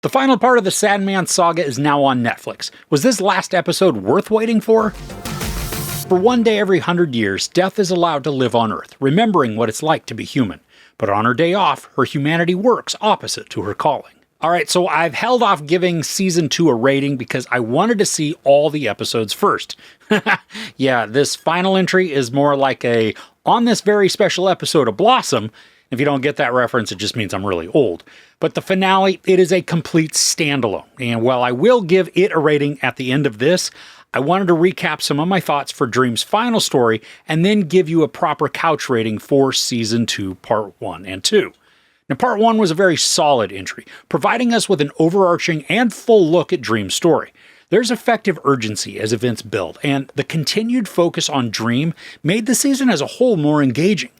The final part of the Sandman saga is now on Netflix. Was this last episode worth waiting for? For one day every 100 years, Death is allowed to live on Earth, remembering what it's like to be human. But on her day off, her humanity works opposite to her calling. Alright, so I've held off giving Season 2 a rating because I wanted to see all the episodes first. Yeah, this final entry is more like a, on this very special episode of Blossom. If you don't get that reference, it just means I'm really old. But the finale, it is a complete standalone. And while I will give it a rating at the end of this, I wanted to recap some of my thoughts for Dream's final story and then give you a proper couch rating for Season 2, Part 1 and 2. Now, Part 1 was a very solid entry, providing us with an overarching and full look at Dream's story. There's effective urgency as events build, and the continued focus on Dream made the season as a whole more engaging.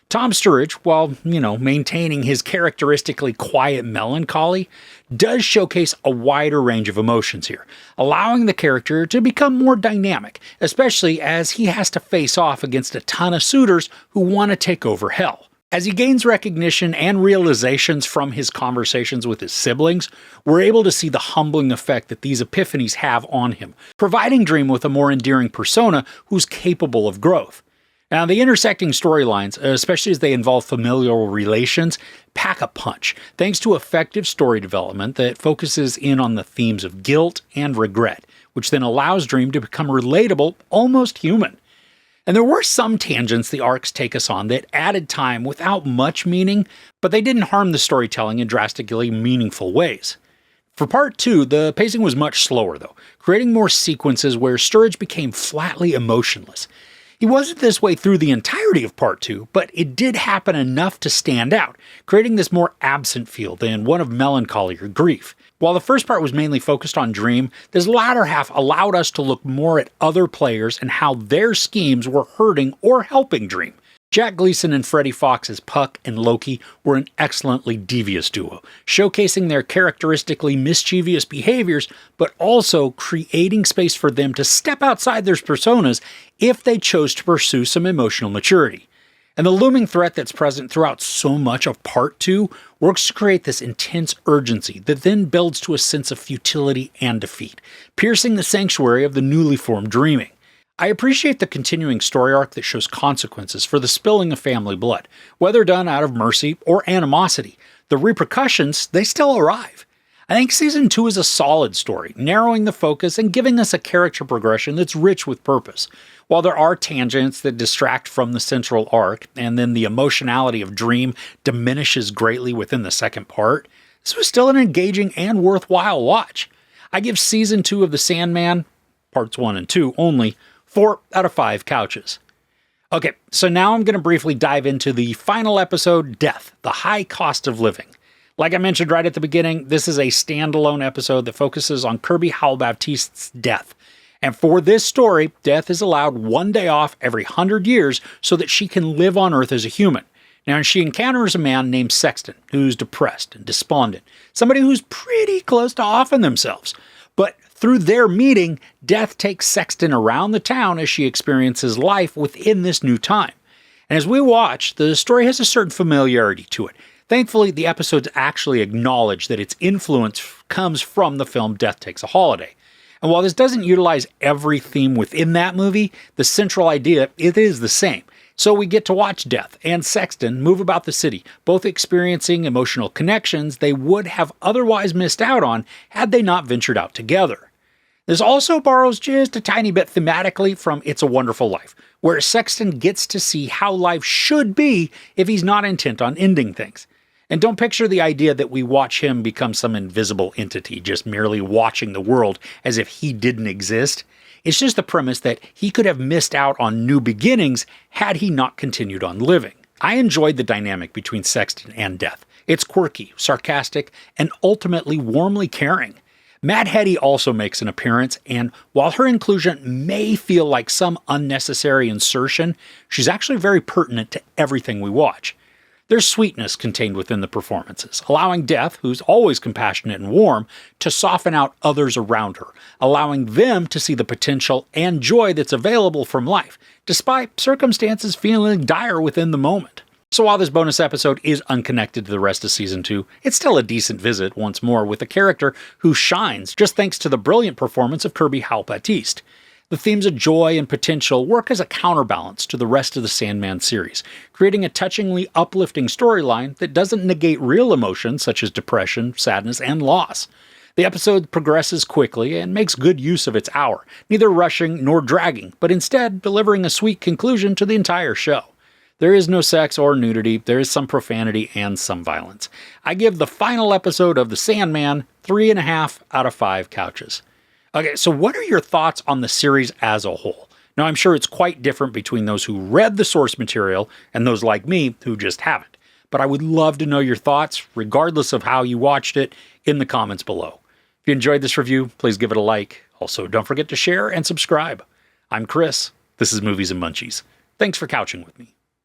Tom Sturridge, while, maintaining his characteristically quiet melancholy, does showcase a wider range of emotions here, allowing the character to become more dynamic, especially as he has to face off against a ton of suitors who want to take over hell. As he gains recognition and realizations from his conversations with his siblings, we're able to see the humbling effect that these epiphanies have on him, providing Dream with a more endearing persona who's capable of growth. Now, the intersecting storylines, especially as they involve familial relations, pack a punch, thanks to effective story development that focuses in on the themes of guilt and regret, which then allows Dream to become relatable, almost human. And there were some tangents the arcs take us on that added time without much meaning, but they didn't harm the storytelling in drastically meaningful ways. For Part 2, the pacing was much slower though, creating more sequences where Sturridge became flatly emotionless. He wasn't this way through the entirety of Part 2, but it did happen enough to stand out, creating this more absent feel than one of melancholy or grief. While the first part was mainly focused on Dream, this latter half allowed us to look more at other players and how their schemes were hurting or helping Dream. Jack Gleason and Freddie Fox as Puck and Loki were an excellently devious duo, showcasing their characteristically mischievous behaviors, but also creating space for them to step outside their personas if they chose to pursue some emotional maturity. And the looming threat that's present throughout so much of Part 2 works to create this intense urgency that then builds to a sense of futility and defeat, piercing the sanctuary of the newly formed dreaming. I appreciate the continuing story arc that shows consequences for the spilling of family blood, whether done out of mercy or animosity. The repercussions, they still arrive. I think Season 2 is a solid story, narrowing the focus and giving us a character progression that's rich with purpose. While there are tangents that distract from the central arc, and then the emotionality of Dream diminishes greatly within the second part, this was still an engaging and worthwhile watch. I give Season 2 of The Sandman, Parts 1 and 2 only, 4 out of 5 couches. Okay, so now I'm going to briefly dive into the final episode, Death, the High Cost of Living. Like I mentioned right at the beginning, this is a standalone episode that focuses on Kirby Howell-Baptiste's death. And for this story, Death is allowed one day off every 100 years so that she can live on Earth as a human. Now, she encounters a man named Sexton, who's depressed and despondent, somebody who's pretty close to offing themselves. But through their meeting, Death takes Sexton around the town as she experiences life within this new time. And as we watch, the story has a certain familiarity to it. Thankfully, the episodes actually acknowledge that its influence comes from the film Death Takes a Holiday. And while this doesn't utilize every theme within that movie, the central idea, it is the same. So we get to watch Death and Sexton move about the city, both experiencing emotional connections they would have otherwise missed out on had they not ventured out together. This also borrows just a tiny bit thematically from It's a Wonderful Life, where Sexton gets to see how life should be if he's not intent on ending things. And don't picture the idea that we watch him become some invisible entity, just merely watching the world as if he didn't exist. It's just the premise that he could have missed out on new beginnings had he not continued on living. I enjoyed the dynamic between Sexton and Death. It's quirky, sarcastic, and ultimately warmly caring. Mad Hetty also makes an appearance, and while her inclusion may feel like some unnecessary insertion, she's actually very pertinent to everything we watch. There's sweetness contained within the performances, allowing Death, who's always compassionate and warm, to soften out others around her, allowing them to see the potential and joy that's available from life, despite circumstances feeling dire within the moment. So while this bonus episode is unconnected to the rest of Season 2, it's still a decent visit once more with a character who shines just thanks to the brilliant performance of Kirby Howell-Baptiste. The themes of joy and potential work as a counterbalance to the rest of the Sandman series, creating a touchingly uplifting storyline that doesn't negate real emotions such as depression, sadness, and loss. The episode progresses quickly and makes good use of its hour, neither rushing nor dragging, but instead delivering a sweet conclusion to the entire show. There is no sex or nudity, there is some profanity and some violence. I give the final episode of The Sandman 3.5 out of 5 couches. Okay, so what are your thoughts on the series as a whole? Now, I'm sure it's quite different between those who read the source material and those like me who just haven't. But I would love to know your thoughts, regardless of how you watched it, in the comments below. If you enjoyed this review, please give it a like. Also, don't forget to share and subscribe. I'm Chris. This is Movies and Munchies. Thanks for couching with me.